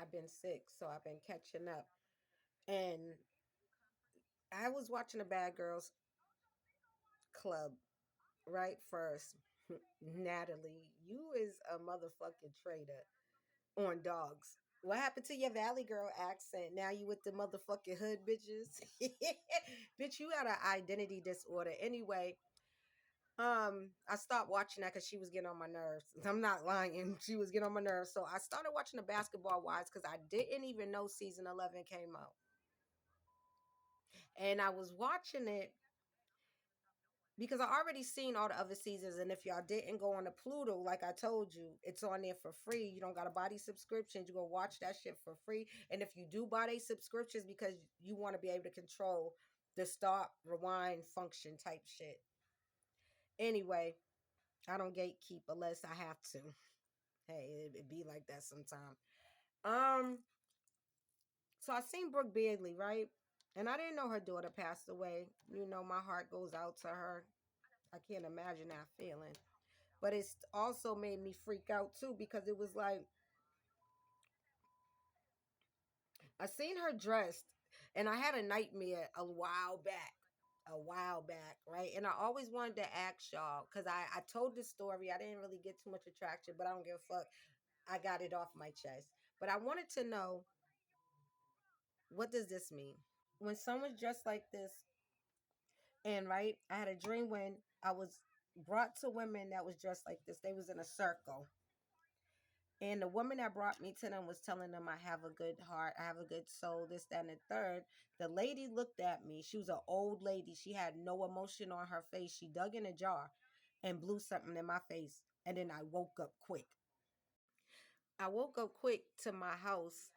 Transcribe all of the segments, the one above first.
I've been sick, so I've been catching up. And I was watching the Bad Girls Club right first. Natalie, you is a motherfucking traitor on dogs. What happened to your Valley Girl accent? Now you with the motherfucking hood bitches? Bitch, you got an identity disorder. Anyway, I stopped watching that because she was getting on my nerves. I'm not lying. She was getting on my nerves. So I started watching the Basketball Wives because I didn't even know season 11 came out. And I was watching it because I already seen all the other seasons. And if y'all didn't go on to Pluto, like I told you, it's on there for free. You don't got to buy these subscriptions. You go watch that shit for free. And if you do buy these subscriptions because you want to be able to control the stop, rewind function type shit. Anyway, I don't gatekeep unless I have to. Hey, it be like that sometime. Um, so I seen Brooke Beardley, right? And I didn't know her daughter passed away. You know, my heart goes out to her. I can't imagine that feeling. But it's also made me freak out too because it was like I seen her dressed and I had a nightmare a while back, right? And I always wanted to ask y'all because I told this story. I didn't really get too much attraction, but I don't give a fuck. I got it off my chest. But I wanted to know, what does this mean? When someone's dressed like this, and right, I had a dream when I was brought to women that was dressed like this. They was in a circle. And the woman that brought me to them was telling them I have a good heart, I have a good soul, this, that, and the third. The lady looked at me. She was an old lady. She had no emotion on her face. She dug in a jar and blew something in my face. And then I woke up quick. I woke up quick to my house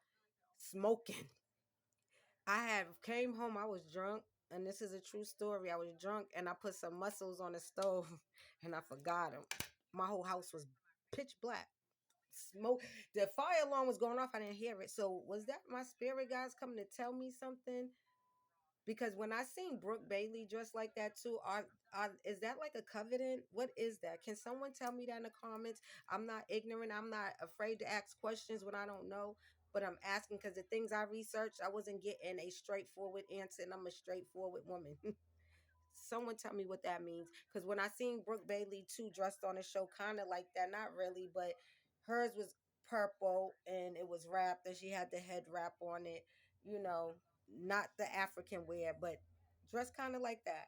smoking. I had came home, I was drunk, and this is a true story. I was drunk and I put some mussels on the stove and I forgot them. My whole house was pitch black. Smoke. The fire alarm was going off. I didn't hear it. So was that my spirit guys coming to tell me something? Because when I seen Brooke Bailey dressed like that too, is that like a covenant? What is that? Can someone tell me that in the comments? I'm not ignorant. I'm not afraid to ask questions when I don't know. But I'm asking because the things I researched, I wasn't getting a straightforward answer, and I'm a straightforward woman. Someone tell me what that means. Because when I seen Brooke Bailey too dressed on the show, kind of like that, not really, but hers was purple and it was wrapped, and she had the head wrap on it. You know, not the African wear, but dressed kind of like that.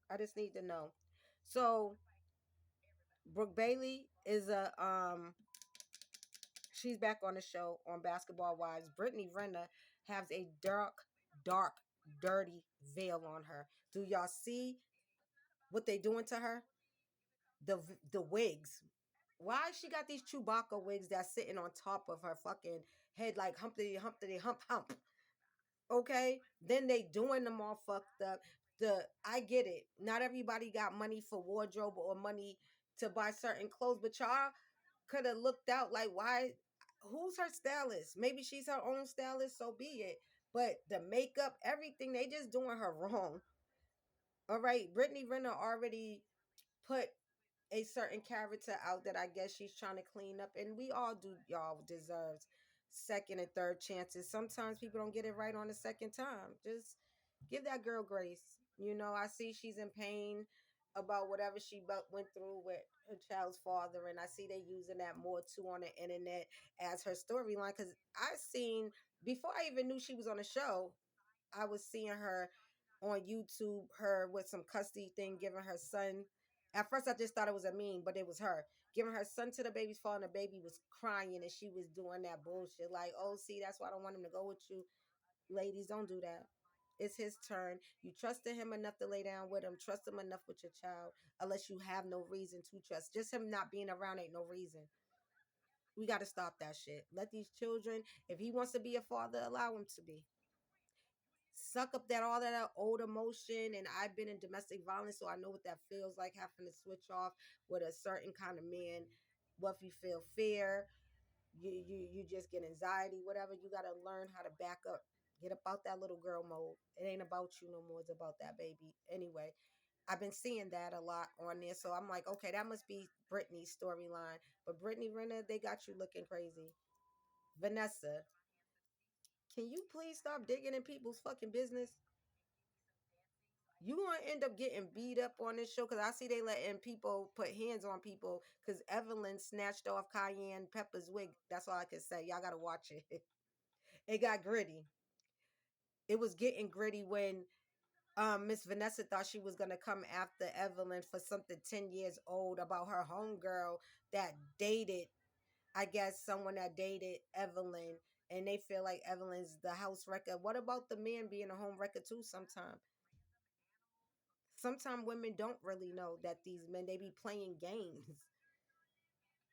I just need to know. So Brooke Bailey is she's back on the show on Basketball Wives. Brittany Renner has a dark, dirty veil on her. Do y'all see what they doing to her? The wigs. Why she got these Chewbacca wigs that's sitting on top of her fucking head like Humpty Humpty Hump Hump? Okay, then they doing them all fucked up. I get it. Not everybody got money for wardrobe or money to buy certain clothes, but y'all could have looked out like why? Who's her stylist? Maybe she's her own stylist. So be it. But the makeup, everything, they just doing her wrong. All right, Brittany Renner already put a certain character out that I guess she's trying to clean up. And we all do, y'all deserves second and third chances. Sometimes people don't get it right on the second time. Just give that girl grace. You know, I see she's in pain about whatever she went through with her child's father, and I see they using that more too on the internet as her storyline. Because I seen before I even knew she was on the show, I was seeing her on YouTube, her with some custody thing, giving her son. At first, I just thought it was a meme, but it was her giving her son to the baby's father, and the baby was crying, and she was doing that bullshit. Like, oh, see, that's why I don't want him to go with you. Ladies, don't do that. It's his turn. You trusted him enough to lay down with him. Trust him enough with your child, unless you have no reason to trust. Just him not being around ain't no reason. We got to stop that shit. Let these children, if he wants to be a father, allow him to be. Suck up that all that old emotion. And I've been in domestic violence, so I know what that feels like, having to switch off with a certain kind of man. What if you feel fear, you just get anxiety, whatever. You got to learn how to back up, get up out that little girl mode. It ain't about you no more, it's about that baby. Anyway, I've been seeing that a lot on there, so I'm like, okay, that must be Brittany's storyline. But Brittany Renner, they got you looking crazy. Vanessa, Can you please stop digging in people's fucking business? You gonna end up getting beat up on this show because I see they letting people put hands on people because Evelyn snatched off Cayenne Pepper's wig. That's all I can say. Y'all gotta watch it. It got gritty. It was getting gritty when Miss Vanessa thought she was gonna come after Evelyn for something 10 years old about her homegirl that dated, I guess, someone that dated Evelyn, and they feel like Evelyn's the house wrecker. What about the man being a home wrecker too? Sometimes women don't really know that these men, they be playing games.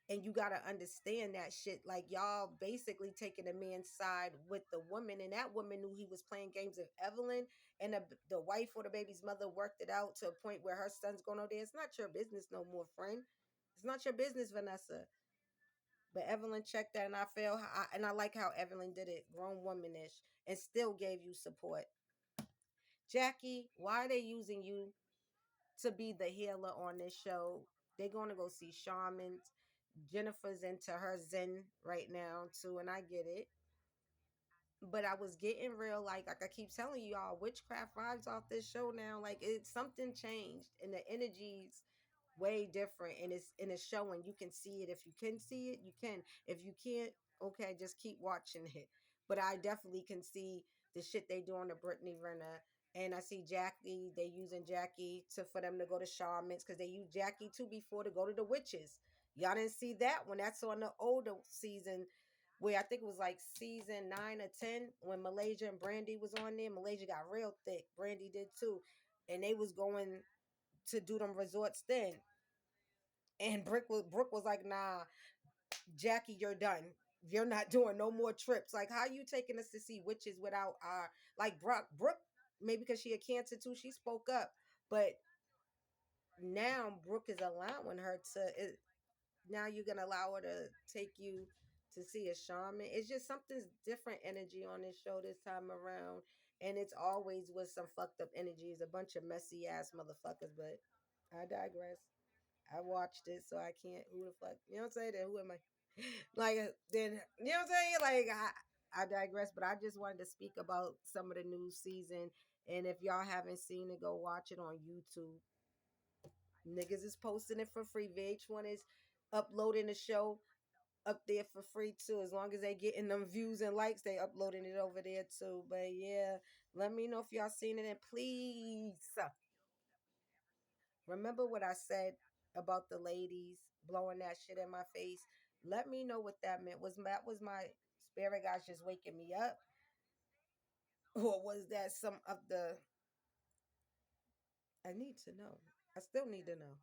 And you gotta understand that shit. Like y'all basically taking the man's side with the woman, and that woman knew he was playing games with Evelyn, and the wife or the baby's mother worked it out to a point where her son's going over there. It's not your business no more, friend. It's not your business, Vanessa. But Evelyn checked that, and I like how Evelyn did it, grown womanish, and still gave you support. Jackie, why are they using you to be the healer on this show? They're going to go see shamans. Jennifer's into her zen right now too, and I get it. But I was getting real, like I keep telling you all, witchcraft vibes off this show now. Like it's something changed, and the energies way different, and it's showing. You can see it. If you can see it, you can. If you can't, okay, just keep watching it. But I definitely can see the shit they doing to Brittany Renner. And I see Jackie, they using Jackie to for them to go to shamans because they used Jackie too before to go to the witches. Y'all didn't see that when that's on the older season, where I think it was like season 9 or 10 when Malaysia and Brandy was on there. Malaysia got real thick. Brandy did too. And they was going to do them resorts then. And Brooke was like, nah, Jackie, you're done. You're not doing no more trips. Like, how you taking us to see witches without our like Brooke, maybe because she a cancer too, she spoke up. But now Brooke is allowing her to now you're gonna allow her to take you to see a shaman. It's just something's different energy on this show this time around. And it's always with some fucked up energies, a bunch of messy ass motherfuckers, but I digress. I watched it, so I can't. Who the fuck? You know what I'm saying? Then who am I? Like then you know what I'm saying? Like I digress, but I just wanted to speak about some of the new season. And if y'all haven't seen it, go watch it on YouTube. Niggas is posting it for free. VH1 is uploading the show up there for free too. As long as they getting them views and likes, they uploading it over there too. But yeah, let me know if y'all seen it, and please remember what I said about the ladies blowing that shit in my face. Let me know what that meant. Was my spirit guys just waking me up, or was that some of the? I need to know. I still need to know.